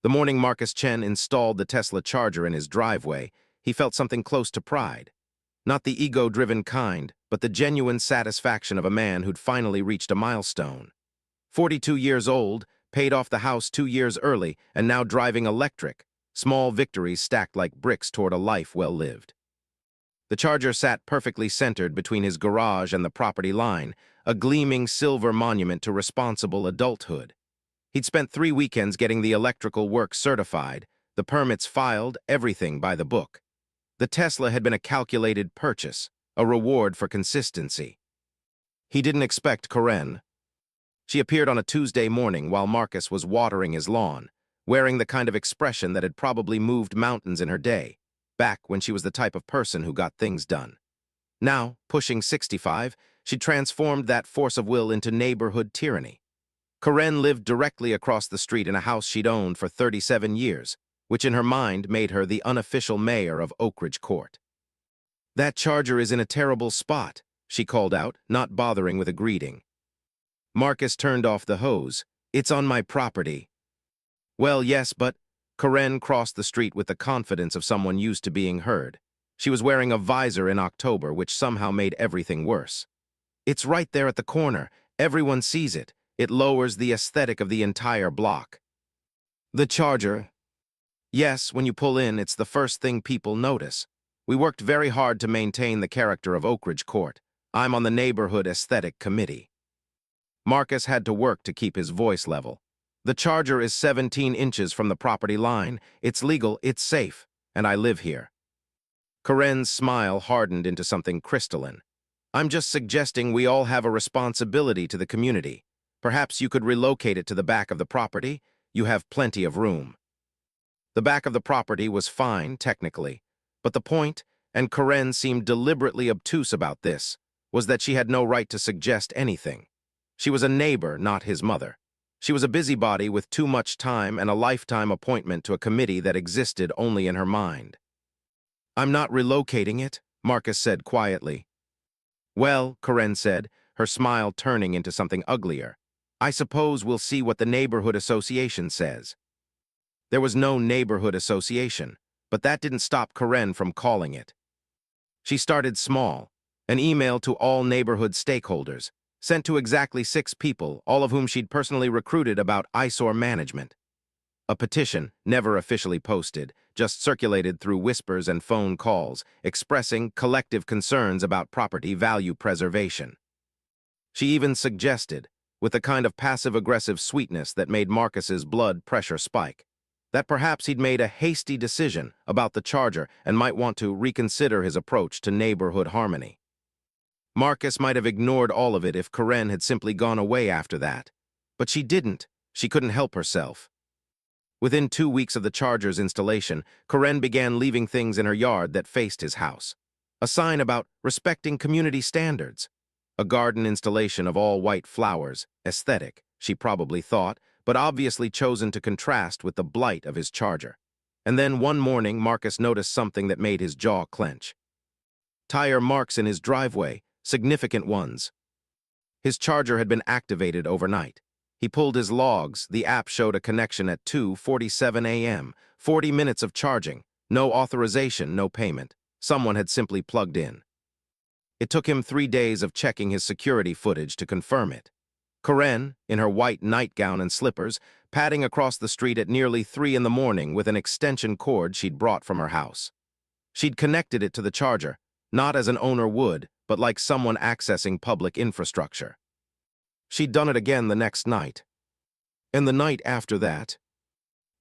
The morning Marcus Chen installed the Tesla charger in his driveway, he felt something close to pride. Not the ego-driven kind, but the genuine satisfaction of a man who'd finally reached a milestone. 42 years old, paid off the house 2 years early, and now driving electric. Small victories stacked like bricks toward a life well lived. The charger sat perfectly centered between his garage and the property line, a gleaming silver monument to responsible adulthood. He'd spent 3 weekends getting the electrical work certified, the permits filed, everything by the book. The Tesla had been a calculated purchase, a reward for consistency. He didn't expect Karen. She appeared on a Tuesday morning while Marcus was watering his lawn, wearing the kind of expression that had probably moved mountains in her day, back when she was the type of person who got things done. Now, pushing 65, she transformed that force of will into neighborhood tyranny. Karen lived directly across the street in a house she'd owned for 37 years, which in her mind made her the unofficial mayor of Oak Ridge Court. "That charger is in a terrible spot," she called out, not bothering with a greeting. Marcus turned off the hose. "It's on my property." "Well, yes, but—" Karen crossed the street with the confidence of someone used to being heard. She was wearing a visor in October, which somehow made everything worse. "It's right there at the corner. Everyone sees it. It lowers the aesthetic of the entire block." "The charger?" "Yes, when you pull in, it's the first thing people notice. We worked very hard to maintain the character of Oak Ridge Court. I'm on the neighborhood aesthetic committee." Marcus had to work to keep his voice level. "The charger is 17 inches from the property line. It's legal, it's safe, and I live here." Karen's smile hardened into something crystalline. "I'm just suggesting we all have a responsibility to the community. Perhaps you could relocate it to the back of the property. You have plenty of room." The back of the property was fine, technically, but the point, and Karen seemed deliberately obtuse about this, was that she had no right to suggest anything. She was a neighbor, not his mother. She was a busybody with too much time and a lifetime appointment to a committee that existed only in her mind. "I'm not relocating it," Marcus said quietly. "Well," Karen said, her smile turning into something uglier, "I suppose we'll see what the neighborhood association says." There was no neighborhood association, but that didn't stop Karen from calling it. She started small, an email to all neighborhood stakeholders, sent to exactly 6 people, all of whom she'd personally recruited about eyesore management. A petition, never officially posted, just circulated through whispers and phone calls, expressing collective concerns about property value preservation. She even suggested, with a kind of passive-aggressive sweetness that made Marcus's blood pressure spike, that perhaps he'd made a hasty decision about the charger and might want to reconsider his approach to neighborhood harmony. Marcus might have ignored all of it if Karen had simply gone away after that, but she didn't. She couldn't help herself. Within 2 weeks of the charger's installation, Karen began leaving things in her yard that faced his house. A sign about respecting community standards. A garden installation of all white flowers, aesthetic, she probably thought, but obviously chosen to contrast with the blight of his charger. And then one morning, Marcus noticed something that made his jaw clench. Tire marks in his driveway, significant ones. His charger had been activated overnight. He pulled his logs. The app showed a connection at 2:47 a.m., 40 minutes of charging, no authorization, no payment. Someone had simply plugged in. It took him 3 days of checking his security footage to confirm it. Karen, in her white nightgown and slippers, padding across the street at nearly 3 in the morning with an extension cord she'd brought from her house. She'd connected it to the charger, not as an owner would, but like someone accessing public infrastructure. She'd done it again the next night. And the night after that.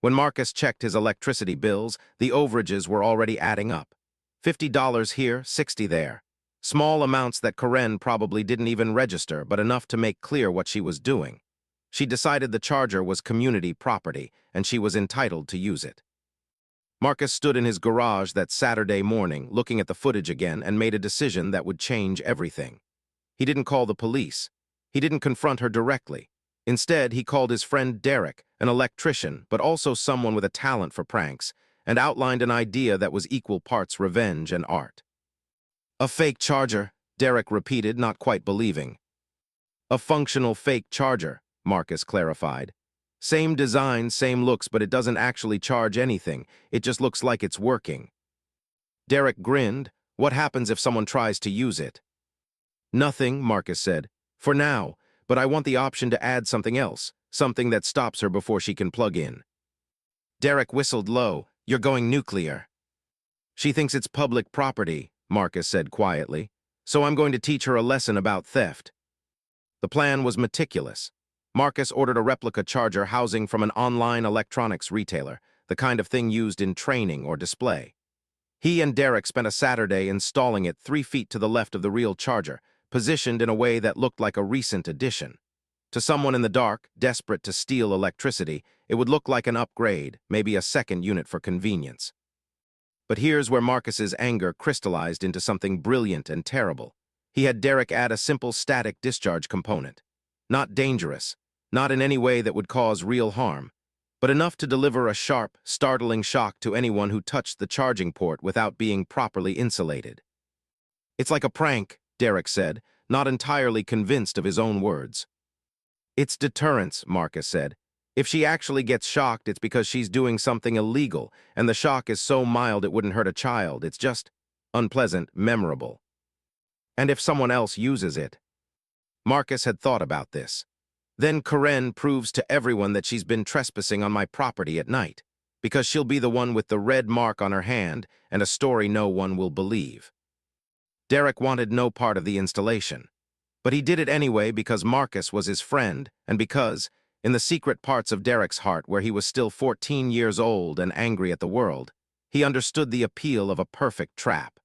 When Marcus checked his electricity bills, the overages were already adding up. $50 here, $60 there. Small amounts that Karen probably didn't even register, but enough to make clear what she was doing. She decided the charger was community property, and she was entitled to use it. Marcus stood in his garage that Saturday morning, looking at the footage again, and made a decision that would change everything. He didn't call the police. He didn't confront her directly. Instead, he called his friend Derek, an electrician, but also someone with a talent for pranks, and outlined an idea that was equal parts revenge and art. "A fake charger," Derek repeated, not quite believing. "A functional fake charger," Marcus clarified. Same design, same looks, but it doesn't actually charge anything. It just looks like it's working. Derek grinned. What happens if someone tries to use it? Nothing, Marcus said. For now, but I want the option to add something else, something that stops her before she can plug in. Derek whistled low. You're going nuclear. She thinks it's public property, Marcus said quietly, so I'm going to teach her a lesson about theft. The plan was meticulous. Marcus ordered a replica charger housing from an online electronics retailer, the kind of thing used in training or display. He and Derek spent a Saturday installing it 3 feet to the left of the real charger, positioned in a way that looked like a recent addition. To someone in the dark, desperate to steal electricity, it would look like an upgrade, maybe a second unit for convenience. But here's where Marcus's anger crystallized into something brilliant and terrible. He had Derek add a simple static discharge component. Not dangerous, not in any way that would cause real harm, but enough to deliver a sharp, startling shock to anyone who touched the charging port without being properly insulated. It's like a prank, Derek said, not entirely convinced of his own words. It's deterrence, Marcus said. If she actually gets shocked, it's because she's doing something illegal, and the shock is so mild it wouldn't hurt a child. It's just unpleasant, memorable. And if someone else uses it? Marcus had thought about this. Then Karen proves to everyone that she's been trespassing on my property at night, because she'll be the one with the red mark on her hand and a story no one will believe. Derek wanted no part of the installation, but he did it anyway because Marcus was his friend and because, in the secret parts of Derek's heart where he was still 14 years old and angry at the world, he understood the appeal of a perfect trap.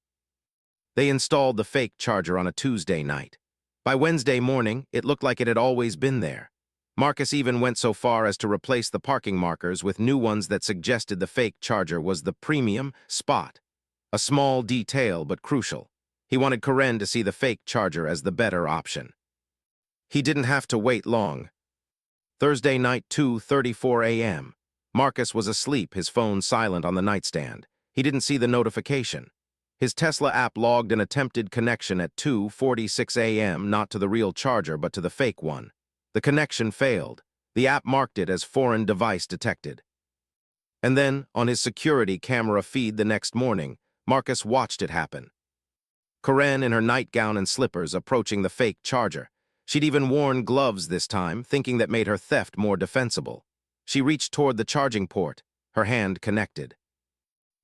They installed the fake charger on a Tuesday night. By Wednesday morning, it looked like it had always been there. Marcus even went so far as to replace the parking markers with new ones that suggested the fake charger was the premium spot. A small detail, but crucial. He wanted Karen to see the fake charger as the better option. He didn't have to wait long. Thursday night, 2:34 a.m. Marcus was asleep, his phone silent on the nightstand. He didn't see the notification. His Tesla app logged an attempted connection at 2:46 a.m., not to the real charger, but to the fake one. The connection failed. The app marked it as foreign device detected. And then, on his security camera feed the next morning, Marcus watched it happen. Karen in her nightgown and slippers approaching the fake charger. She'd even worn gloves this time, thinking that made her theft more defensible. She reached toward the charging port, her hand connected.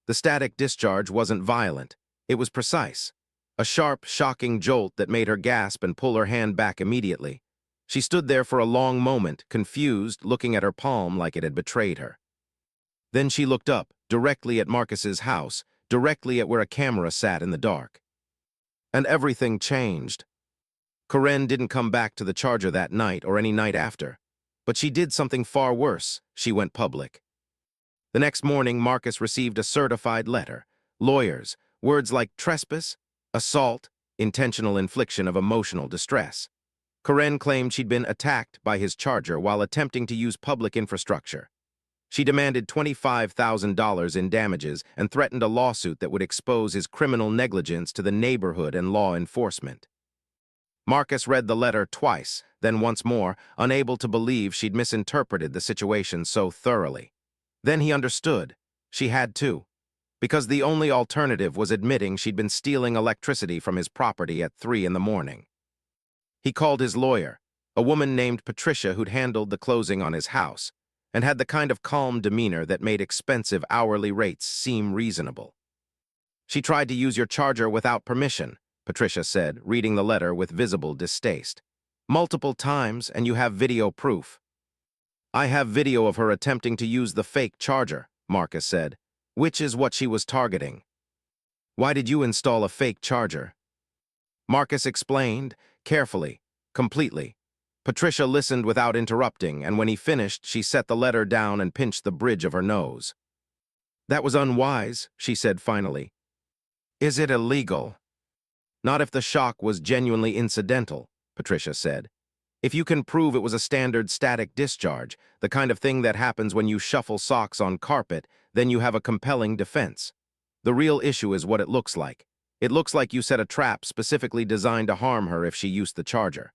The static discharge wasn't violent. It was precise. A sharp, shocking jolt that made her gasp and pull her hand back immediately. She stood there for a long moment, confused, looking at her palm like it had betrayed her. Then she looked up, directly at Marcus's house, directly at where a camera sat in the dark. And everything changed. Karen didn't come back to the charger that night or any night after. But she did something far worse. She went public. The next morning, Marcus received a certified letter. Lawyers, words like trespass, assault, intentional infliction of emotional distress. Karen claimed she'd been attacked by his charger while attempting to use public infrastructure. She demanded $25,000 in damages and threatened a lawsuit that would expose his criminal negligence to the neighborhood and law enforcement. Marcus read the letter twice, then once more, unable to believe she'd misinterpreted the situation so thoroughly. Then he understood. She had to. Because the only alternative was admitting she'd been stealing electricity from his property at 3 in the morning. He called his lawyer, a woman named Patricia who'd handled the closing on his house, and had the kind of calm demeanor that made expensive hourly rates seem reasonable. She tried to use your charger without permission, Patricia said, reading the letter with visible distaste. Multiple times, and you have video proof. I have video of her attempting to use the fake charger, Marcus said, which is what she was targeting. Why did you install a fake charger? Marcus explained, carefully, completely. Patricia listened without interrupting, and when he finished, she set the letter down and pinched the bridge of her nose. That was unwise, she said finally. Is it illegal? Not if the shock was genuinely incidental, Patricia said. If you can prove it was a standard static discharge, the kind of thing that happens when you shuffle socks on carpet, then you have a compelling defense. The real issue is what it looks like. It looks like you set a trap specifically designed to harm her if she used the charger.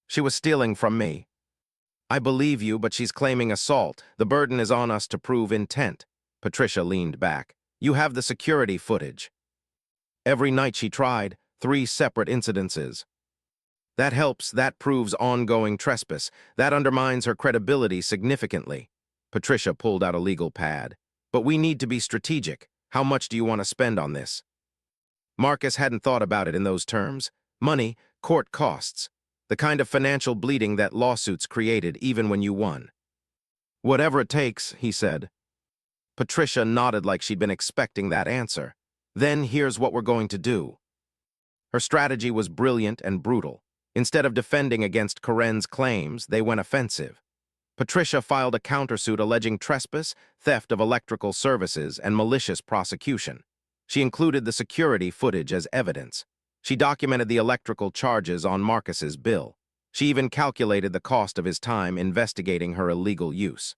She was stealing from me. I believe you, but she's claiming assault. The burden is on us to prove intent. Patricia leaned back. You have the security footage. Every night she tried, 3 separate incidences. That helps, that proves ongoing trespass. That undermines her credibility significantly. Patricia pulled out a legal pad. But we need to be strategic. How much do you want to spend on this? Marcus hadn't thought about it in those terms. Money, court costs. The kind of financial bleeding that lawsuits created even when you won. Whatever it takes, he said. Patricia nodded like she'd been expecting that answer. Then here's what we're going to do. Her strategy was brilliant and brutal. Instead of defending against Corinne's claims, they went offensive. Patricia filed a countersuit alleging trespass, theft of electrical services, and malicious prosecution. She included the security footage as evidence. She documented the electrical charges on Marcus's bill. She even calculated the cost of his time investigating her illegal use.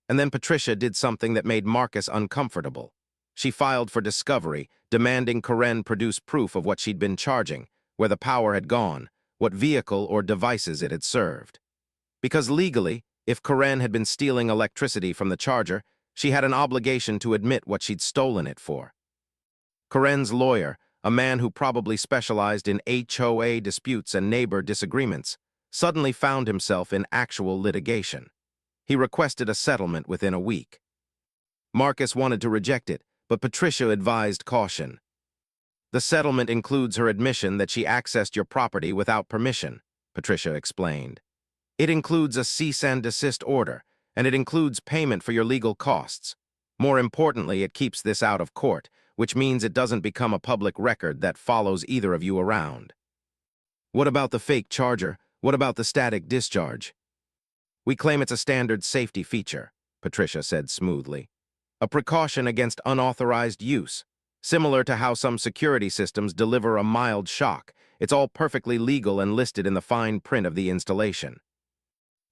And then Patricia did something that made Marcus uncomfortable. She filed for discovery, demanding Corinne produce proof of what she'd been charging, where the power had gone, what vehicle or devices it had served. Because legally, if Corinne had been stealing electricity from the charger, she had an obligation to admit what she'd stolen it for. Corinne's lawyer, a man who probably specialized in HOA disputes and neighbor disagreements, suddenly found himself in actual litigation. He requested a settlement within a week. Marcus wanted to reject it, but Patricia advised caution. The settlement includes her admission that she accessed your property without permission, Patricia explained. It includes a cease and desist order, and it includes payment for your legal costs. More importantly, it keeps this out of court, which means it doesn't become a public record that follows either of you around. What about the fake charger? What about the static discharge? We claim it's a standard safety feature, Patricia said smoothly. A precaution against unauthorized use. Similar to how some security systems deliver a mild shock, it's all perfectly legal and listed in the fine print of the installation.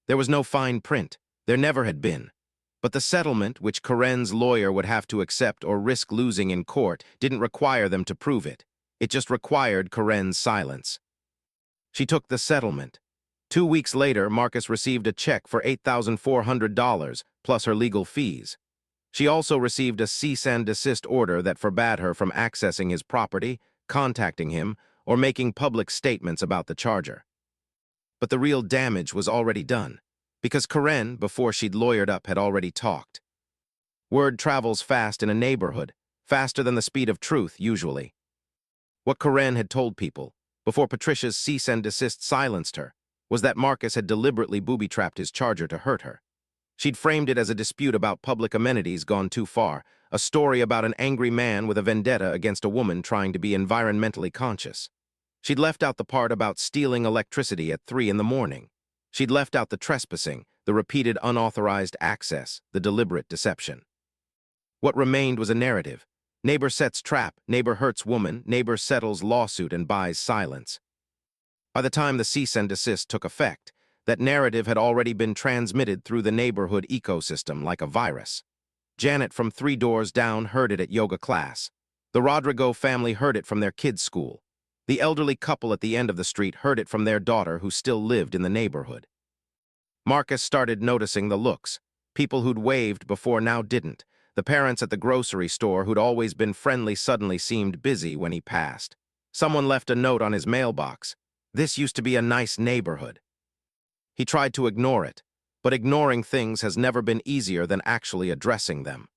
There was no fine print. There never had been. But the settlement, which Corinne's lawyer would have to accept or risk losing in court, didn't require them to prove it. It just required Corinne's silence. She took the settlement. 2 weeks later, Marcus received a check for $8,400, plus her legal fees. She also received a cease and desist order that forbade her from accessing his property, contacting him, or making public statements about the charger. But the real damage was already done, because Corinne, before she'd lawyered up, had already talked. Word travels fast in a neighborhood, faster than the speed of truth, usually. What Corinne had told people, before Patricia's cease and desist silenced her, was that Marcus had deliberately booby-trapped his charger to hurt her. She'd framed it as a dispute about public amenities gone too far, a story about an angry man with a vendetta against a woman trying to be environmentally conscious. She'd left out the part about stealing electricity at 3 in the morning. She'd left out the trespassing, the repeated unauthorized access, the deliberate deception. What remained was a narrative. Neighbor sets trap, neighbor hurts woman, neighbor settles lawsuit and buys silence. By the time the cease and desist took effect, that narrative had already been transmitted through the neighborhood ecosystem like a virus. Janet from 3 doors down heard it at yoga class. The Rodrigo family heard it from their kids' school. The elderly couple at the end of the street heard it from their daughter who still lived in the neighborhood. Marcus started noticing the looks. People who'd waved before now didn't. The parents at the grocery store who'd always been friendly suddenly seemed busy when he passed. Someone left a note on his mailbox. This used to be a nice neighborhood. He tried to ignore it, but ignoring things has never been easier than actually addressing them.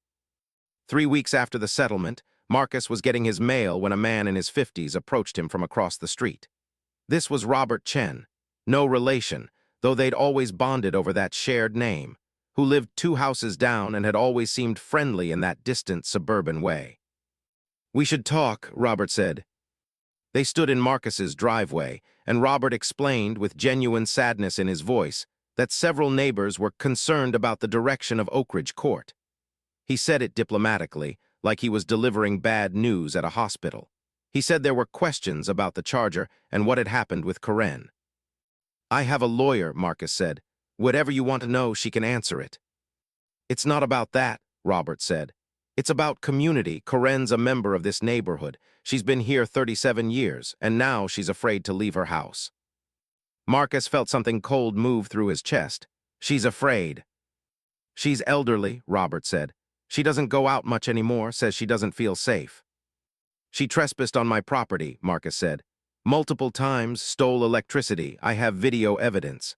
3 weeks after the settlement, Marcus was getting his mail when a man in his 50s approached him from across the street. This was Robert Chen, no relation, though they'd always bonded over that shared name, who lived 2 houses down and had always seemed friendly in that distant suburban way. We should talk, Robert said. They stood in Marcus's driveway, and Robert explained with genuine sadness in his voice that several neighbors were concerned about the direction of Oak Ridge Court. He said it diplomatically, like he was delivering bad news at a hospital. He said there were questions about the charger and what had happened with Corinne. I have a lawyer, Marcus said. Whatever you want to know, she can answer it. It's not about that, Robert said. It's about community. Corinne's a member of this neighborhood. She's been here 37 years, and now she's afraid to leave her house. Marcus felt something cold move through his chest. She's afraid. She's elderly, Robert said. She doesn't go out much anymore, says she doesn't feel safe. She trespassed on my property, Marcus said. Multiple times, stole electricity. I have video evidence.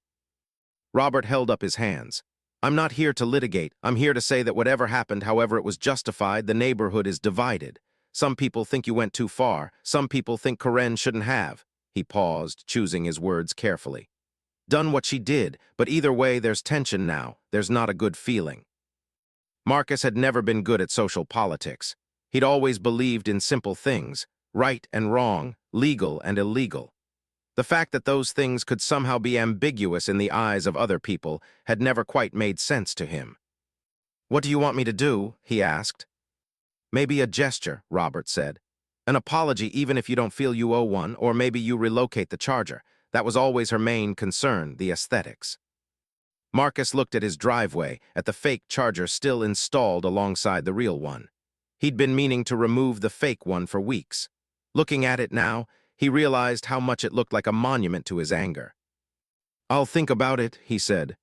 Robert held up his hands. I'm not here to litigate. I'm here to say that whatever happened, however it was justified, the neighborhood is divided. Some people think you went too far. Some people think Karen shouldn't have. He paused, choosing his words carefully. Done what she did, but either way there's tension now. There's not a good feeling. Marcus had never been good at social politics. He'd always believed in simple things, right and wrong, legal and illegal. The fact that those things could somehow be ambiguous in the eyes of other people had never quite made sense to him. What do you want me to do? He asked. Maybe a gesture, Robert said. An apology even if you don't feel you owe one, or maybe you relocate the charger. That was always her main concern, the aesthetics. Marcus looked at his driveway, at the fake charger still installed alongside the real one. He'd been meaning to remove the fake one for weeks. Looking at it now, he realized how much it looked like a monument to his anger. I'll think about it, he said.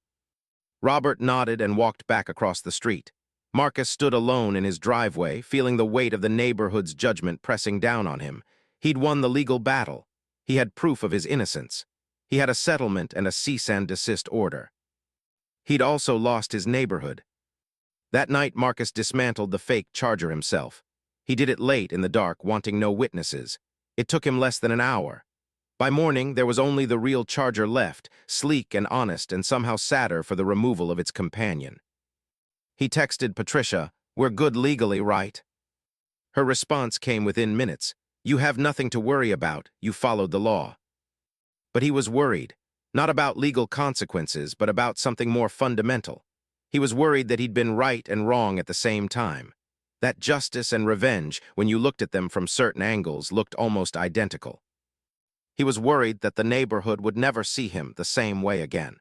Robert nodded and walked back across the street. Marcus stood alone in his driveway, feeling the weight of the neighborhood's judgment pressing down on him. He'd won the legal battle. He had proof of his innocence. He had a settlement and a cease and desist order. He'd also lost his neighborhood. That night, Marcus dismantled the fake charger himself. He did it late in the dark, wanting no witnesses. It took him less than an hour. By morning, there was only the real charger left, sleek and honest and somehow sadder for the removal of its companion. He texted Patricia, "We're good legally, right?" Her response came within minutes. "You have nothing to worry about. You followed the law." But he was worried, not about legal consequences, but about something more fundamental. He was worried that he'd been right and wrong at the same time. That justice and revenge, when you looked at them from certain angles, looked almost identical. He was worried that the neighborhood would never see him the same way again.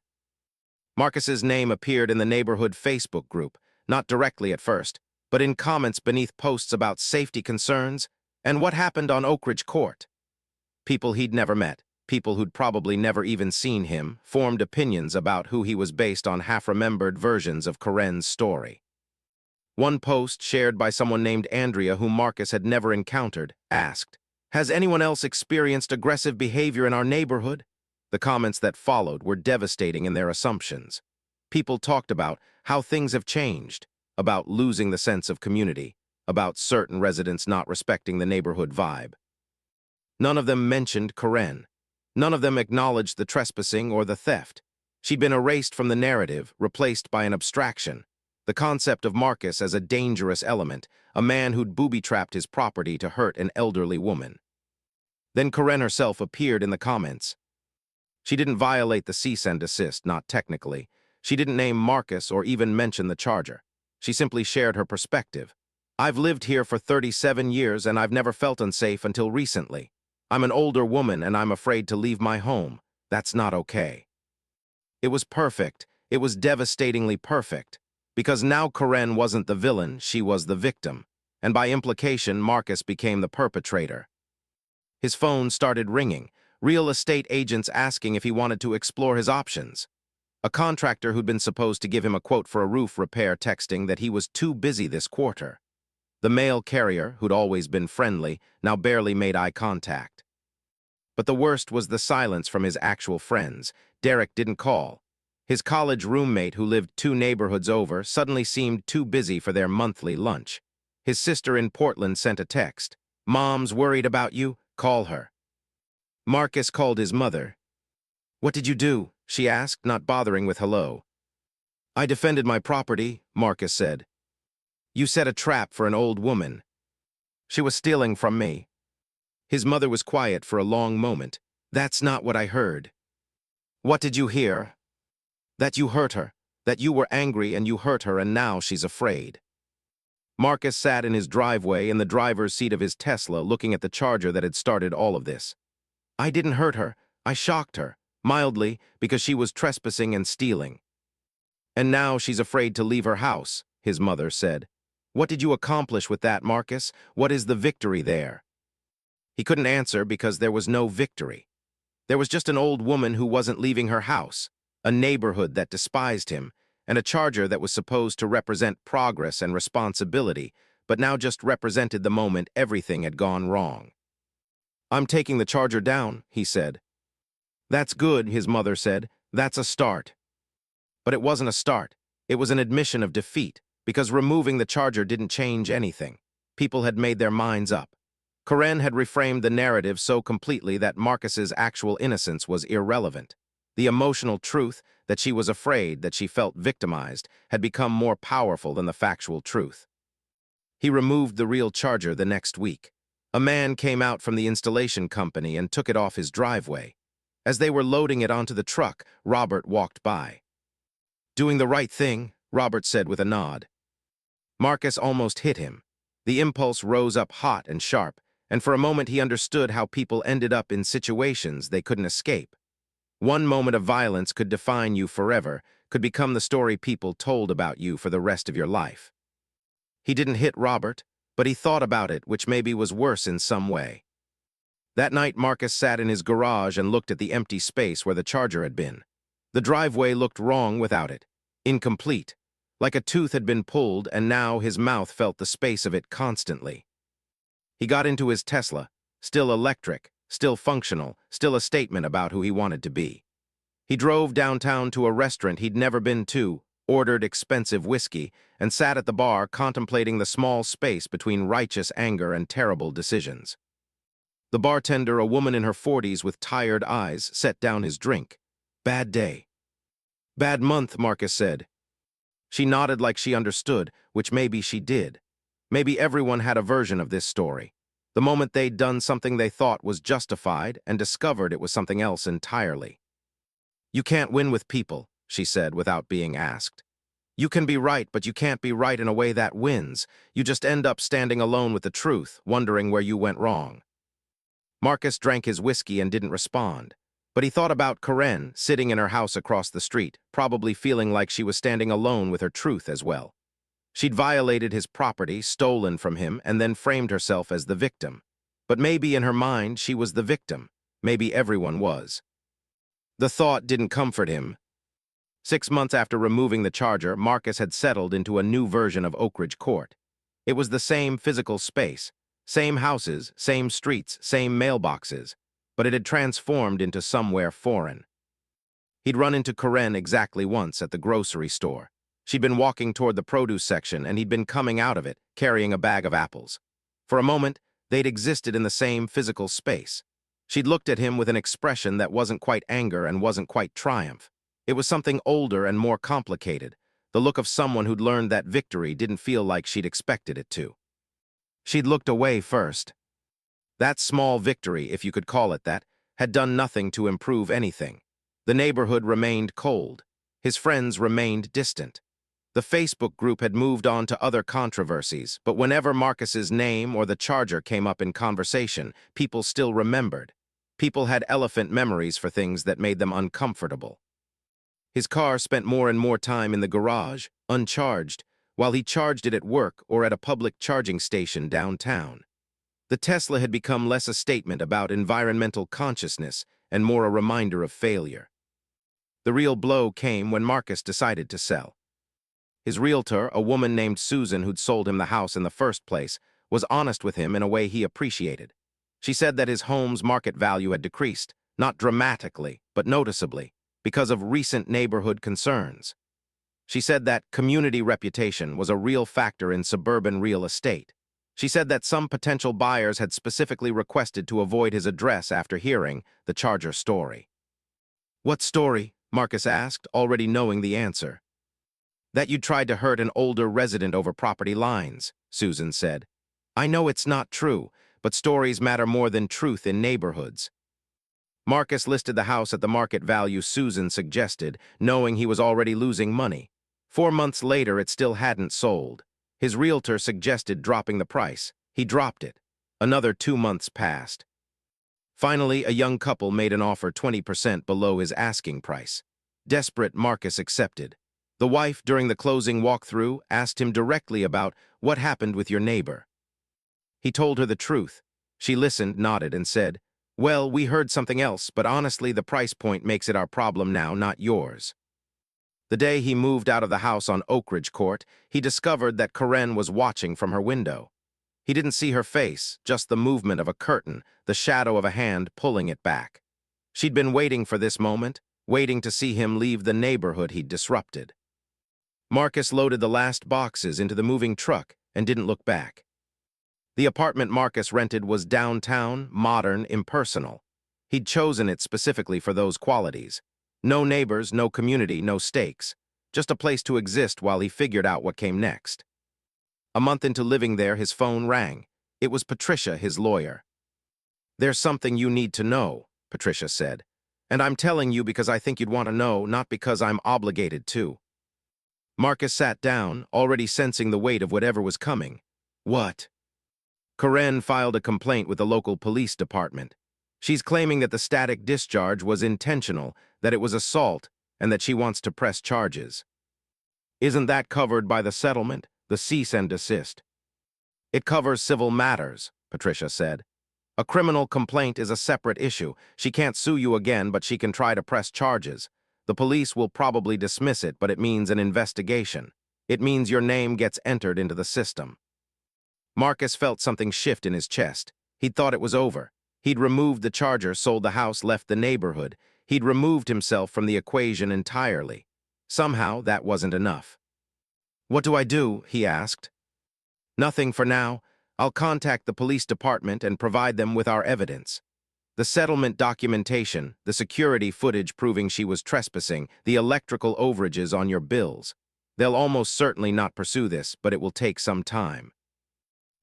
Marcus's name appeared in the neighborhood Facebook group, not directly at first, but in comments beneath posts about safety concerns and what happened on Oak Ridge Court. People he'd never met, people who'd probably never even seen him, formed opinions about who he was based on half-remembered versions of Karen's story. One post, shared by someone named Andrea whom Marcus had never encountered, asked, "Has anyone else experienced aggressive behavior in our neighborhood?" The comments that followed were devastating in their assumptions. People talked about how things have changed, about losing the sense of community, about certain residents not respecting the neighborhood vibe. None of them mentioned Karen. None of them acknowledged the trespassing or the theft. She'd been erased from the narrative, replaced by an abstraction. The concept of Marcus as a dangerous element, a man who'd booby-trapped his property to hurt an elderly woman. Then Karen herself appeared in the comments. She didn't violate the cease and desist, not technically. She didn't name Marcus or even mention the charger. She simply shared her perspective. "I've lived here for 37 years and I've never felt unsafe until recently. I'm an older woman and I'm afraid to leave my home. That's not okay." It was perfect. It was devastatingly perfect. Because now Karen wasn't the villain, she was the victim. And by implication, Marcus became the perpetrator. His phone started ringing. Real estate agents asking if he wanted to explore his options. A contractor who'd been supposed to give him a quote for a roof repair texting that he was too busy this quarter. The mail carrier, who'd always been friendly, now barely made eye contact. But the worst was the silence from his actual friends. Derek didn't call. His college roommate, who lived 2 neighborhoods over, suddenly seemed too busy for their monthly lunch. His sister in Portland sent a text. "Mom's worried about you. Call her." Marcus called his mother. "What did you do?" she asked, not bothering with hello. "I defended my property," Marcus said. "You set a trap for an old woman. She was stealing from me." His mother was quiet for a long moment. "That's not what I heard." "What did you hear?" "That you hurt her, that you were angry and you hurt her and now she's afraid." Marcus sat in his driveway in the driver's seat of his Tesla looking at the charger that had started all of this. "I didn't hurt her. I shocked her, mildly, because she was trespassing and stealing. And now she's afraid to leave her house," his mother said. "What did you accomplish with that, Marcus? What is the victory there?" He couldn't answer because there was no victory. There was just an old woman who wasn't leaving her house, a neighborhood that despised him, and a charger that was supposed to represent progress and responsibility, but now just represented the moment everything had gone wrong. "I'm taking the charger down," he said. "That's good," his mother said. "That's a start." But it wasn't a start. It was an admission of defeat, because removing the charger didn't change anything. People had made their minds up. Karen had reframed the narrative so completely that Marcus's actual innocence was irrelevant. The emotional truth that she was afraid, that she felt victimized, had become more powerful than the factual truth. He removed the real charger the next week. A man came out from the installation company and took it off his driveway. As they were loading it onto the truck, Robert walked by. "Doing the right thing," Robert said with a nod. Marcus almost hit him. The impulse rose up hot and sharp, and for a moment he understood how people ended up in situations they couldn't escape. One moment of violence could define you forever, could become the story people told about you for the rest of your life. He didn't hit Robert, but he thought about it, which maybe was worse in some way. That night, Marcus sat in his garage and looked at the empty space where the charger had been. The driveway looked wrong without it, incomplete, like a tooth had been pulled, and now his mouth felt the space of it constantly. He got into his Tesla, still electric, still functional, still a statement about who he wanted to be. He drove downtown to a restaurant he'd never been to, ordered expensive whiskey, and sat at the bar contemplating the small space between righteous anger and terrible decisions. The bartender, a woman in her 40s with tired eyes, set down his drink. "Bad day." "Bad month," Marcus said. She nodded like she understood, which maybe she did. Maybe everyone had a version of this story. The moment they'd done something they thought was justified and discovered it was something else entirely. "You can't win with people," she said without being asked. "You can be right, but you can't be right in a way that wins. You just end up standing alone with the truth, wondering where you went wrong." Marcus drank his whiskey and didn't respond. But he thought about Karen, sitting in her house across the street, probably feeling like she was standing alone with her truth as well. She'd violated his property, stolen from him, and then framed herself as the victim. But maybe in her mind she was the victim. Maybe everyone was. The thought didn't comfort him. 6 months after removing the charger, Marcus had settled into a new version of Oak Ridge Court. It was the same physical space, same houses, same streets, same mailboxes, but it had transformed into somewhere foreign. He'd run into Karen exactly once at the grocery store. She'd been walking toward the produce section, and he'd been coming out of it, carrying a bag of apples. For a moment, they'd existed in the same physical space. She'd looked at him with an expression that wasn't quite anger and wasn't quite triumph. It was something older and more complicated, the look of someone who'd learned that victory didn't feel like she'd expected it to. She'd looked away first. That small victory, if you could call it that, had done nothing to improve anything. The neighborhood remained cold. His friends remained distant. The Facebook group had moved on to other controversies, but whenever Marcus's name or the charger came up in conversation, people still remembered. People had elephant memories for things that made them uncomfortable. His car spent more and more time in the garage, uncharged, while he charged it at work or at a public charging station downtown. The Tesla had become less a statement about environmental consciousness and more a reminder of failure. The real blow came when Marcus decided to sell. His realtor, a woman named Susan who'd sold him the house in the first place, was honest with him in a way he appreciated. She said that his home's market value had decreased, not dramatically, but noticeably, because of recent neighborhood concerns. She said that community reputation was a real factor in suburban real estate. She said that some potential buyers had specifically requested to avoid his address after hearing the charger story. "What story?" Marcus asked, already knowing the answer. "That you tried to hurt an older resident over property lines," Susan said. "I know it's not true, but stories matter more than truth in neighborhoods." Marcus listed the house at the market value Susan suggested, knowing he was already losing money. 4 months later, it still hadn't sold. His realtor suggested dropping the price. He dropped it. Another 2 months passed. Finally, a young couple made an offer 20% below his asking price. Desperate, Marcus accepted. The wife, during the closing walkthrough, asked him directly about what happened with your neighbor. He told her the truth. She listened, nodded, and said, Well, we heard something else, but honestly, the price point makes it our problem now, not yours. The day he moved out of the house on Oak Ridge Court, he discovered that Karen was watching from her window. He didn't see her face, just the movement of a curtain, the shadow of a hand pulling it back. She'd been waiting for this moment, waiting to see him leave the neighborhood he'd disrupted. Marcus loaded the last boxes into the moving truck and didn't look back. The apartment Marcus rented was downtown, modern, impersonal. He'd chosen it specifically for those qualities. No neighbors, no community, no stakes. Just a place to exist while he figured out what came next. A month into living there, his phone rang. It was Patricia, his lawyer. "There's something you need to know," Patricia said. "And I'm telling you because I think you'd want to know, not because I'm obligated to." Marcus sat down, already sensing the weight of whatever was coming. "What?" Karen filed a complaint with the local police department. She's claiming that the static discharge was intentional, that it was assault, and that she wants to press charges. "Isn't that covered by the settlement, the cease and desist?" "It covers civil matters," Patricia said. "A criminal complaint is a separate issue. She can't sue you again, but she can try to press charges. The police will probably dismiss it, but it means an investigation. It means your name gets entered into the system." Marcus felt something shift in his chest. He'd thought it was over. He'd removed the charger, sold the house, left the neighborhood. He'd removed himself from the equation entirely. Somehow, that wasn't enough. "What do I do?" he asked. "Nothing for now. I'll contact the police department and provide them with our evidence. The settlement documentation, the security footage proving she was trespassing, the electrical overages on your bills. They'll almost certainly not pursue this, but it will take some time."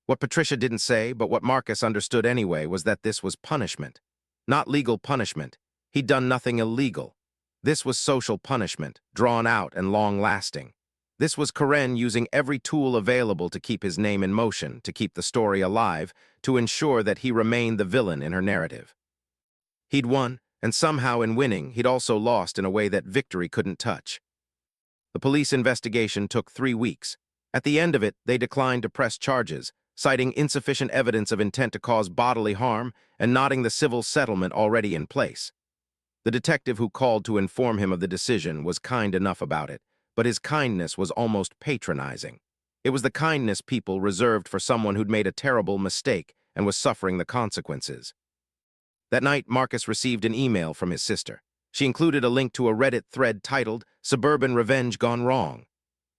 What Patricia didn't say, but what Marcus understood anyway, was that this was punishment. Not legal punishment. He'd done nothing illegal. This was social punishment, drawn out and long-lasting. This was Karen using every tool available to keep his name in motion, to keep the story alive, to ensure that he remained the villain in her narrative. He'd won, and somehow in winning, he'd also lost in a way that victory couldn't touch. The police investigation took 3 weeks. At the end of it, they declined to press charges, citing insufficient evidence of intent to cause bodily harm and nodding the civil settlement already in place. The detective who called to inform him of the decision was kind enough about it, but his kindness was almost patronizing. It was the kindness people reserved for someone who'd made a terrible mistake and was suffering the consequences. That night, Marcus received an email from his sister. She included a link to a Reddit thread titled "Suburban Revenge Gone Wrong."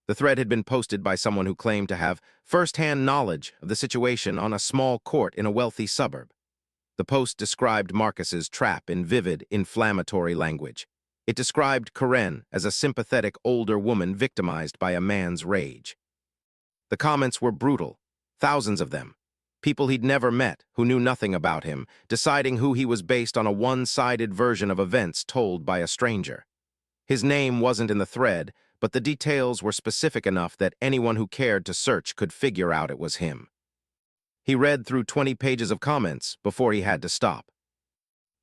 The thread had been posted by someone who claimed to have first-hand knowledge of the situation on a small court in a wealthy suburb. The post described Marcus's trap in vivid, inflammatory language. It described Karen as a sympathetic older woman victimized by a man's rage. The comments were brutal, thousands of them. People he'd never met, who knew nothing about him, deciding who he was based on a one-sided version of events told by a stranger. His name wasn't in the thread, but the details were specific enough that anyone who cared to search could figure out it was him. He read through 20 pages of comments before he had to stop.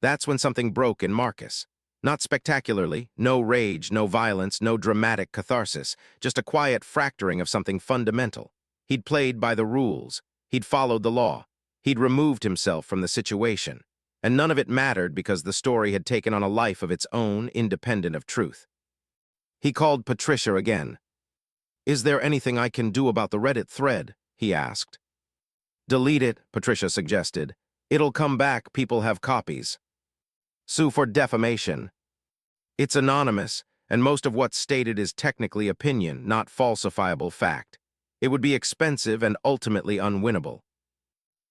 That's when something broke in Marcus. Not spectacularly, no rage, no violence, no dramatic catharsis, just a quiet fracturing of something fundamental. He'd played by the rules. He'd followed the law. He'd removed himself from the situation. And none of it mattered because the story had taken on a life of its own, independent of truth. He called Patricia again. "Is there anything I can do about the Reddit thread?" he asked. "Delete it," Patricia suggested. "It'll come back, people have copies. Sue for defamation. It's anonymous, and most of what's stated is technically opinion, not falsifiable fact. It would be expensive and ultimately unwinnable."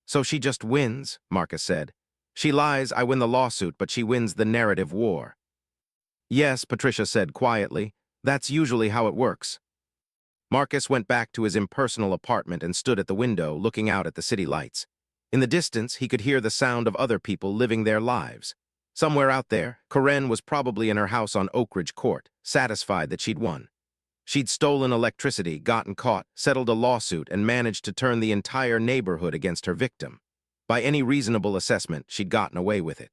"So she just wins," Marcus said. "She lies, I win the lawsuit, but she wins the narrative war." "Yes," Patricia said quietly. "That's usually how it works." Marcus went back to his impersonal apartment and stood at the window, looking out at the city lights. In the distance, he could hear the sound of other people living their lives. Somewhere out there, Karen was probably in her house on Oak Ridge Court, satisfied that she'd won. She'd stolen electricity, gotten caught, settled a lawsuit, and managed to turn the entire neighborhood against her victim. By any reasonable assessment, she'd gotten away with it.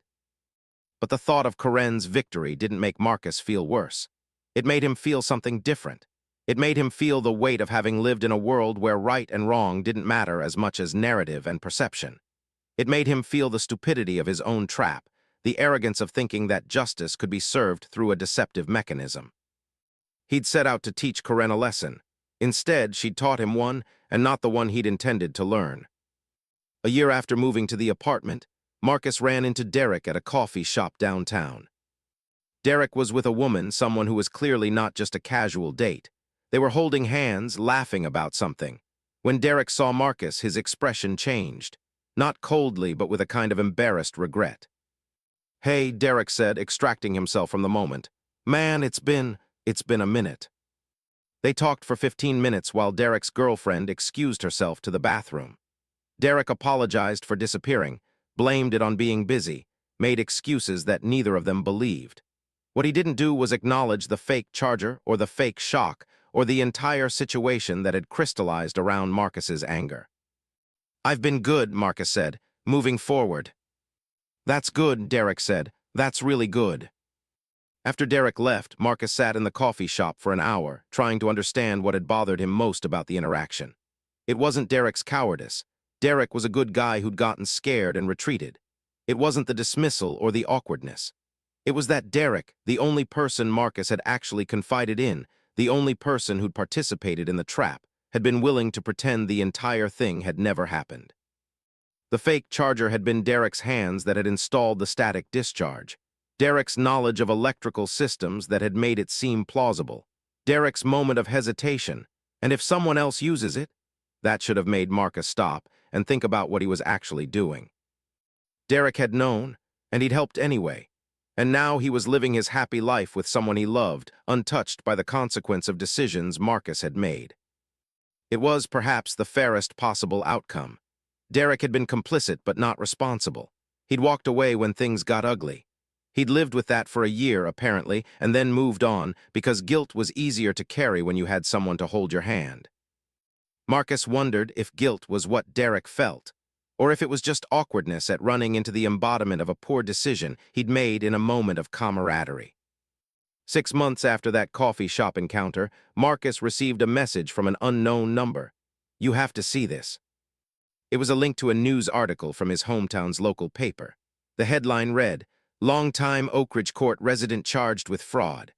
But the thought of Karen's victory didn't make Marcus feel worse. It made him feel something different. It made him feel the weight of having lived in a world where right and wrong didn't matter as much as narrative and perception. It made him feel the stupidity of his own trap, the arrogance of thinking that justice could be served through a deceptive mechanism. He'd set out to teach Corinne a lesson. Instead, she'd taught him one, and not the one he'd intended to learn. A year after moving to the apartment, Marcus ran into Derek at a coffee shop downtown. Derek was with a woman, someone who was clearly not just a casual date. They were holding hands, laughing about something. When Derek saw Marcus, his expression changed. Not coldly, but with a kind of embarrassed regret. "Hey," Derek said, extracting himself from the moment. "Man, it's been a minute." They talked for 15 minutes while Derek's girlfriend excused herself to the bathroom. Derek apologized for disappearing, blamed it on being busy, made excuses that neither of them believed. What he didn't do was acknowledge the fake charger or the fake shock or the entire situation that had crystallized around Marcus's anger. "I've been good," Marcus said, moving forward. "That's good," Derek said. "That's really good." After Derek left, Marcus sat in the coffee shop for an hour, trying to understand what had bothered him most about the interaction. It wasn't Derek's cowardice. Derek was a good guy who'd gotten scared and retreated. It wasn't the dismissal or the awkwardness. It was that Derek, the only person Marcus had actually confided in, the only person who'd participated in the trap, had been willing to pretend the entire thing had never happened. The fake charger had been Derek's hands that had installed the static discharge. Derek's knowledge of electrical systems that had made it seem plausible. Derek's moment of hesitation, and if someone else uses it, that should have made Marcus stop and think about what he was actually doing. Derek had known, and he'd helped anyway. And now he was living his happy life with someone he loved, untouched by the consequence of decisions Marcus had made. It was perhaps the fairest possible outcome. Derek had been complicit but not responsible. He'd walked away when things got ugly. He'd lived with that for a year, apparently, and then moved on because guilt was easier to carry when you had someone to hold your hand. Marcus wondered if guilt was what Derek felt, or if it was just awkwardness at running into the embodiment of a poor decision he'd made in a moment of camaraderie. 6 months after that coffee shop encounter, Marcus received a message from an unknown number. "You have to see this." It was a link to a news article from his hometown's local paper. The headline read, "Longtime Oak Ridge Court resident charged with fraud."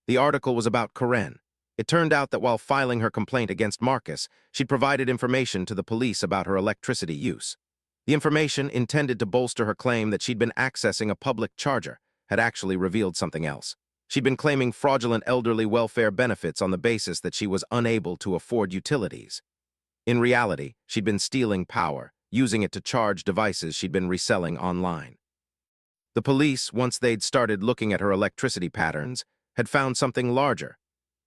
The article was about Corinne. It turned out that while filing her complaint against Marcus, she'd provided information to the police about her electricity use. The information, intended to bolster her claim that she'd been accessing a public charger, had actually revealed something else. She'd been claiming fraudulent elderly welfare benefits on the basis that she was unable to afford utilities. In reality, she'd been stealing power, using it to charge devices she'd been reselling online. The police, once they'd started looking at her electricity patterns, had found something larger.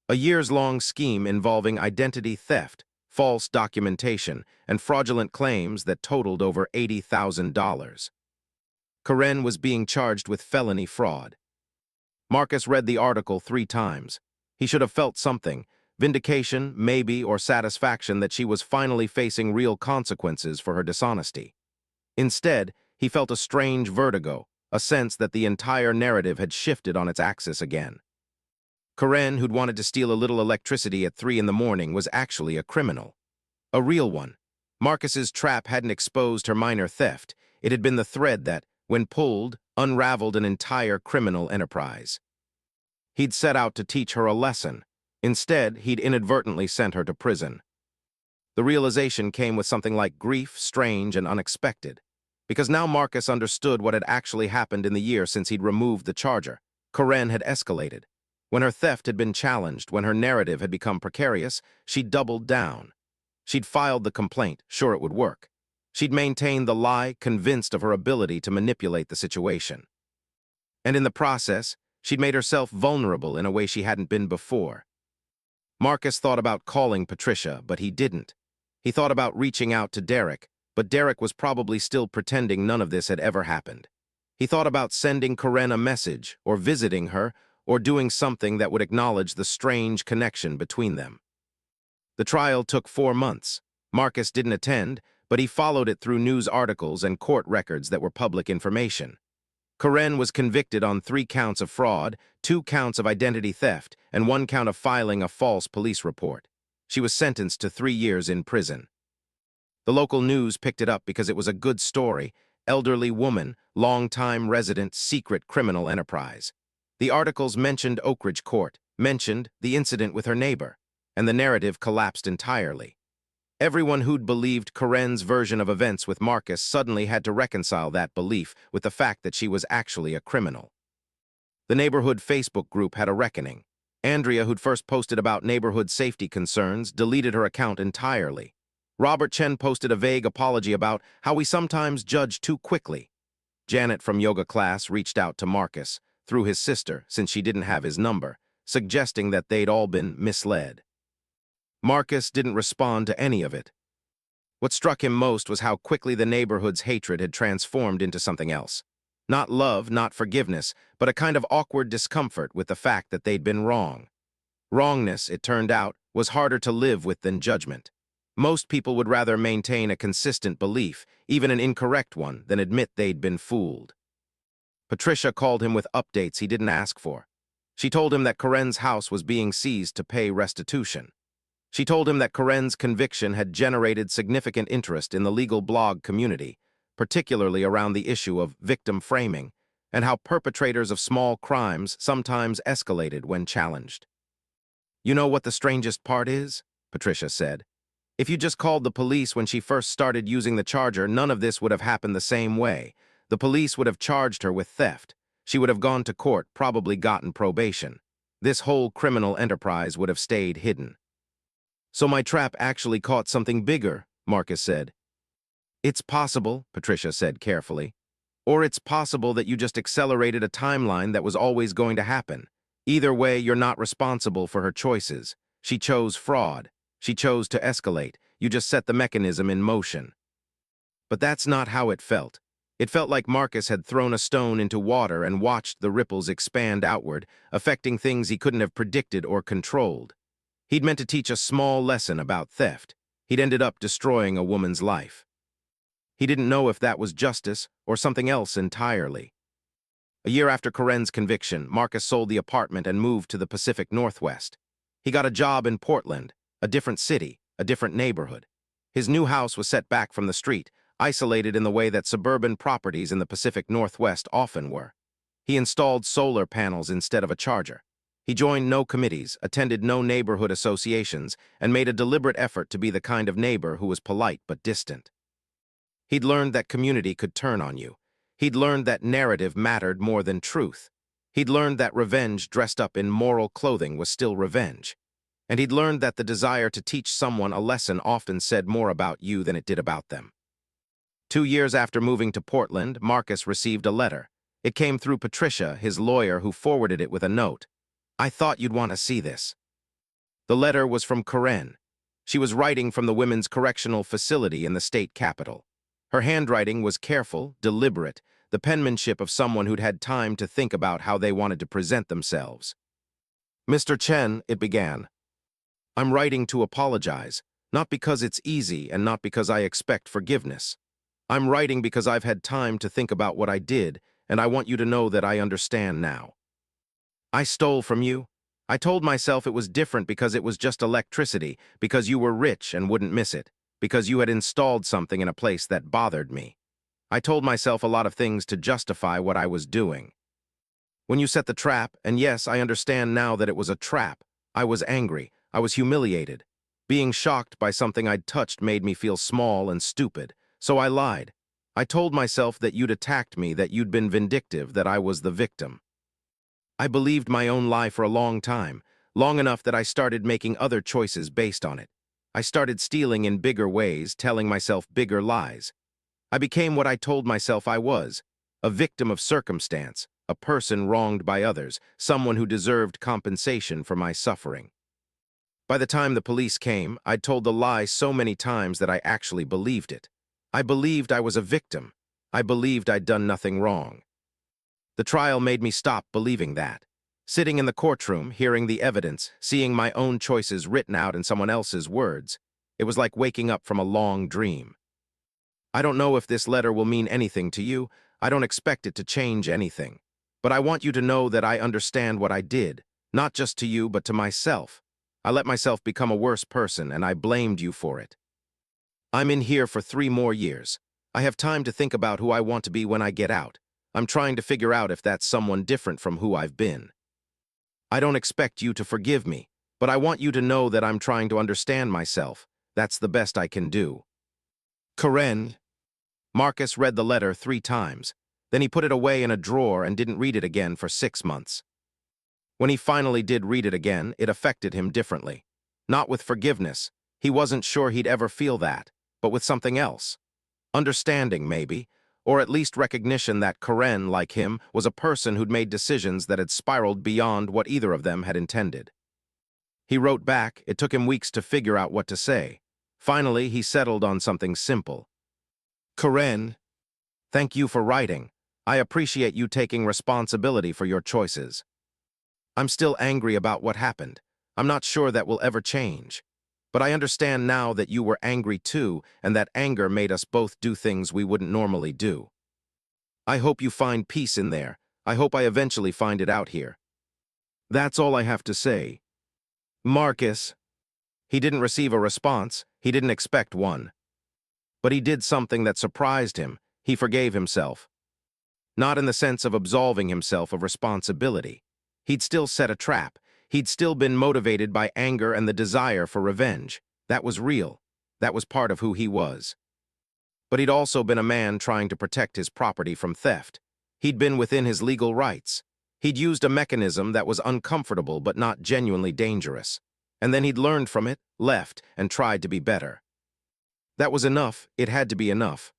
A years-long scheme involving identity theft, false documentation, and fraudulent claims that totaled over $80,000. Corinne was being charged with felony fraud. Marcus read the article 3 times. He should have felt something, vindication, maybe, or satisfaction that she was finally facing real consequences for her dishonesty. Instead, he felt a strange vertigo, a sense that the entire narrative had shifted on its axis again. Corinne, who'd wanted to steal a little electricity at 3 in the morning, was actually a criminal. A real one. Marcus's trap hadn't exposed her minor theft. It had been the thread that, when pulled, unraveled an entire criminal enterprise. He'd set out to teach her a lesson. Instead, he'd inadvertently sent her to prison. The realization came with something like grief, strange and unexpected. Because now Marcus understood what had actually happened in the year since he'd removed the charger. Corinne had escalated. When her theft had been challenged, when her narrative had become precarious, she'd doubled down. She'd filed the complaint, sure it would work. She'd maintained the lie, convinced of her ability to manipulate the situation. And in the process, she'd made herself vulnerable in a way she hadn't been before. Marcus thought about calling Patricia, but he didn't. He thought about reaching out to Derek, but Derek was probably still pretending none of this had ever happened. He thought about sending Corinne a message, or visiting her, or doing something that would acknowledge the strange connection between them. The trial took 4 months. Marcus didn't attend, but he followed it through news articles and court records that were public information. Corinne was convicted on 3 counts of fraud, 2 counts of identity theft, and 1 count of filing a false police report. She was sentenced to 3 years in prison. The local news picked it up because it was a good story. Elderly woman, long-time resident, secret criminal enterprise. The articles mentioned Oak Ridge Court, mentioned the incident with her neighbor, and the narrative collapsed entirely. Everyone who'd believed Karen's version of events with Marcus suddenly had to reconcile that belief with the fact that she was actually a criminal. The neighborhood Facebook group had a reckoning. Andrea, who'd first posted about neighborhood safety concerns, deleted her account entirely. Robert Chen posted a vague apology about how we sometimes judge too quickly. Janet from yoga class reached out to Marcus, through his sister, since she didn't have his number, suggesting that they'd all been misled. Marcus didn't respond to any of it. What struck him most was how quickly the neighborhood's hatred had transformed into something else. Not love, not forgiveness, but a kind of awkward discomfort with the fact that they'd been wrong. Wrongness, it turned out, was harder to live with than judgment. Most people would rather maintain a consistent belief, even an incorrect one, than admit they'd been fooled. Patricia called him with updates he didn't ask for. She told him that Karen's house was being seized to pay restitution. She told him that Karen's conviction had generated significant interest in the legal blog community, particularly around the issue of victim framing, and how perpetrators of small crimes sometimes escalated when challenged. "You know what the strangest part is?" Patricia said. "If you just called the police when she first started using the charger, none of this would have happened the same way. The police would have charged her with theft. She would have gone to court, probably gotten probation. This whole criminal enterprise would have stayed hidden." "So my trap actually caught something bigger," Marcus said. "It's possible," Patricia said carefully. "Or it's possible that you just accelerated a timeline that was always going to happen. Either way, you're not responsible for her choices. She chose fraud. She chose to escalate. You just set the mechanism in motion." But that's not how it felt. It felt like Marcus had thrown a stone into water and watched the ripples expand outward, affecting things he couldn't have predicted or controlled. He'd meant to teach a small lesson about theft. He'd ended up destroying a woman's life. He didn't know if that was justice or something else entirely. A year after Karen's conviction, Marcus sold the apartment and moved to the Pacific Northwest. He got a job in Portland, a different city, a different neighborhood. His new house was set back from the street, isolated in the way that suburban properties in the Pacific Northwest often were. He installed solar panels instead of a charger. He joined no committees, attended no neighborhood associations, and made a deliberate effort to be the kind of neighbor who was polite but distant. He'd learned that community could turn on you. He'd learned that narrative mattered more than truth. He'd learned that revenge dressed up in moral clothing was still revenge. And he'd learned that the desire to teach someone a lesson often said more about you than it did about them. 2 years after moving to Portland, Marcus received a letter. It came through Patricia, his lawyer, who forwarded it with a note. "I thought you'd want to see this." The letter was from Karen. She was writing from the women's correctional facility in the state capital. Her handwriting was careful, deliberate, the penmanship of someone who'd had time to think about how they wanted to present themselves. "Mr. Chen," it began, "I'm writing to apologize, not because it's easy and not because I expect forgiveness. I'm writing because I've had time to think about what I did, and I want you to know that I understand now. I stole from you. I told myself it was different because it was just electricity, because you were rich and wouldn't miss it, because you had installed something in a place that bothered me. I told myself a lot of things to justify what I was doing. When you set the trap, and yes, I understand now that it was a trap, I was angry, I was humiliated. Being shocked by something I'd touched made me feel small and stupid, so I lied. I told myself that you'd attacked me, that you'd been vindictive, that I was the victim. I believed my own lie for a long time, long enough that I started making other choices based on it. I started stealing in bigger ways, telling myself bigger lies. I became what I told myself I was, a victim of circumstance, a person wronged by others, someone who deserved compensation for my suffering. By the time the police came, I'd told the lie so many times that I actually believed it. I believed I was a victim. I believed I'd done nothing wrong. The trial made me stop believing that. Sitting in the courtroom, hearing the evidence, seeing my own choices written out in someone else's words, it was like waking up from a long dream. I don't know if this letter will mean anything to you. I don't expect it to change anything. But I want you to know that I understand what I did, not just to you, but to myself. I let myself become a worse person, and I blamed you for it. I'm in here for 3 more years. I have time to think about who I want to be when I get out. I'm trying to figure out if that's someone different from who I've been. I don't expect you to forgive me, but I want you to know that I'm trying to understand myself. That's the best I can do. Karen. Marcus read the letter 3 times. Then he put it away in a drawer and didn't read it again for 6 months. When he finally did read it again, it affected him differently. Not with forgiveness. He wasn't sure he'd ever feel that, but with something else. Understanding, maybe, or at least recognition that Karen, like him, was a person who'd made decisions that had spiraled beyond what either of them had intended. He wrote back. It took him weeks to figure out what to say. Finally, he settled on something simple. Karen, thank you for writing. I appreciate you taking responsibility for your choices. I'm still angry about what happened. I'm not sure that will ever change. But I understand now that you were angry too, and that anger made us both do things we wouldn't normally do. I hope you find peace in there. I hope I eventually find it out here. That's all I have to say. Marcus. He didn't receive a response. He didn't expect one. But he did something that surprised him. He forgave himself. Not in the sense of absolving himself of responsibility. He'd still set a trap. He'd still been motivated by anger and the desire for revenge. That was real. That was part of who he was. But he'd also been a man trying to protect his property from theft. He'd been within his legal rights. He'd used a mechanism that was uncomfortable but not genuinely dangerous. And then he'd learned from it, left, and tried to be better. That was enough. It had to be enough.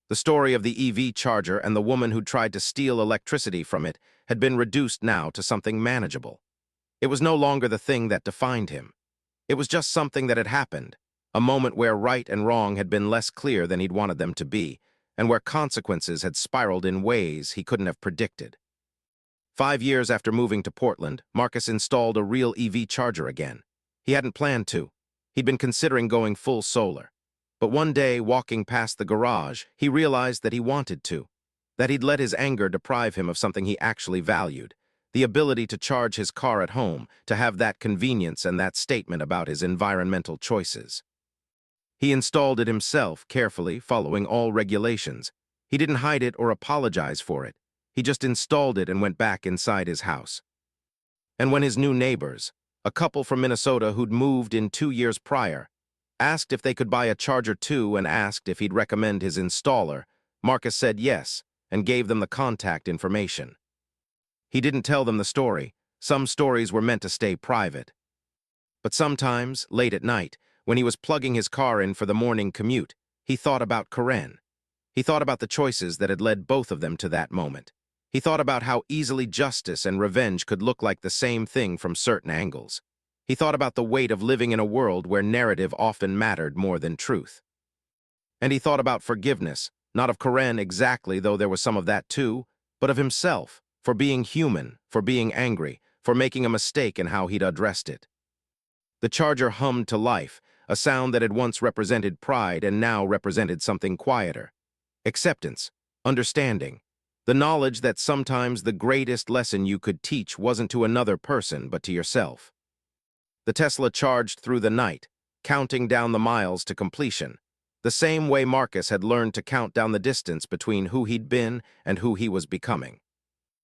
The story of the EV charger and the woman who tried to steal electricity from it had been reduced now to something manageable. It was no longer the thing that defined him. It was just something that had happened, a moment where right and wrong had been less clear than he'd wanted them to be, and where consequences had spiraled in ways he couldn't have predicted. 5 years after moving to Portland, Marcus installed a real EV charger again. He hadn't planned to. He'd been considering going full solar. But one day, walking past the garage, he realized that he wanted to, that he'd let his anger deprive him of something he actually valued, the ability to charge his car at home, to have that convenience and that statement about his environmental choices. He installed it himself, carefully, following all regulations. He didn't hide it or apologize for it. He just installed it and went back inside his house. And when his new neighbors, a couple from Minnesota who'd moved in 2 years prior, asked if they could buy a charger too and asked if he'd recommend his installer, Marcus said yes and gave them the contact information. He didn't tell them the story. Some stories were meant to stay private. But sometimes, late at night, when he was plugging his car in for the morning commute, he thought about Karen. He thought about the choices that had led both of them to that moment. He thought about how easily justice and revenge could look like the same thing from certain angles. He thought about the weight of living in a world where narrative often mattered more than truth. And he thought about forgiveness, not of Karen exactly, though there was some of that too, but of himself, for being human, for being angry, for making a mistake in how he'd addressed it. The charger hummed to life, a sound that had once represented pride and now represented something quieter. Acceptance, understanding, the knowledge that sometimes the greatest lesson you could teach wasn't to another person but to yourself. The Tesla charged through the night, counting down the miles to completion, the same way Marcus had learned to count down the distance between who he'd been and who he was becoming.